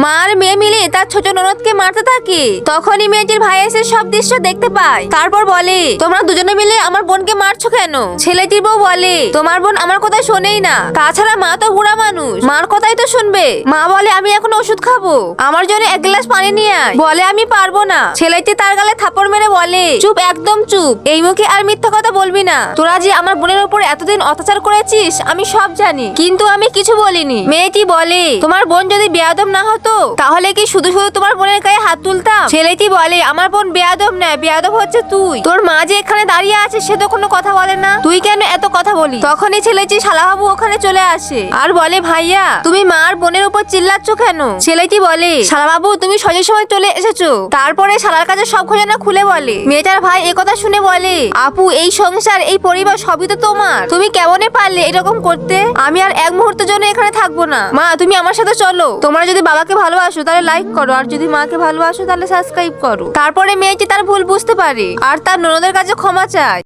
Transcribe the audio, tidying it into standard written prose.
মা আর মেয়ে মিলে তার ছোট ননদকে মারতে থাকে। তখনই মেয়েটির ভাই এসে সব দৃশ্য দেখতে পায়। তারপর বলে, তোমরা দুজনে মিলে আমার বোনকে মারছো কেন? ছেলেটির বউ বলে, তোমার বোন আমার কথা শোনেই না, তাছাড়া মা তো বুড়া মানুষ, মার কথাই তো শুনবে। মা বলে, আমি এখন ওষুধ খাবো, আমার জন্য এক গ্লাস পানি নিয়ে আয়। বলে, আমি পারবো না। ছেলেটি তার গালে থাপড় মেরে বলে, চুপ, একদম চুপ, এই মুখে আর মিথ্যা কথা বলবি না। তোরা যে আমার বোনের উপর এতদিন অত্যাচার করেছিস আমি সব জানি, কিন্তু আমি কিছু বলিনি। মেয়েটি বলে, তোমার বোন যদি বেয়াদব না হতো তাহলে কি শুধু শুধু তোমার বোনের গায়ে হাত তুলতাম? ছেলেটি বলে, আমার বোন বেয়াদব না, বেয়াদব হচ্ছে তুই। তোর মা যে এখানে দাঁড়িয়ে আছে সে তো কোনো কথা বলে না, তুই কেন এত কথা বলি? তখনই ছেলেটি শালাবাবু ওখানে চলে আসে আর বলে, ভাইয়া তুমি মা আর বোনের উপর চিল্লাচ্ছ কেন? ছেলেটি বলে, শালাবাবু তুমি সঠিক সময় চলে এসেছো। তারপরে শালার কাছে সব ঘটনা খুলে বলে। মেয়েটার ভাই একথা শুনে বলে, আপু এই সংসার এই পরিবার সবই তো তোমার, তুমি কেমনে পারলে এরকম করতে? আমি আর এক মুহূর্তের জন্য এখানে থাকবো না। মা তুমি আমার সাথে চলো, তোমরা যদি বাবাকে ভালোবাসো তাহলে লাইক করো, আর যদি মাকে ভালোবাসো তাহলে সাবস্ক্রাইব করো। তারপরে মেয়েটি তার ভুল বুঝতে পারে আর তার ননদের কাছে ক্ষমা চায়।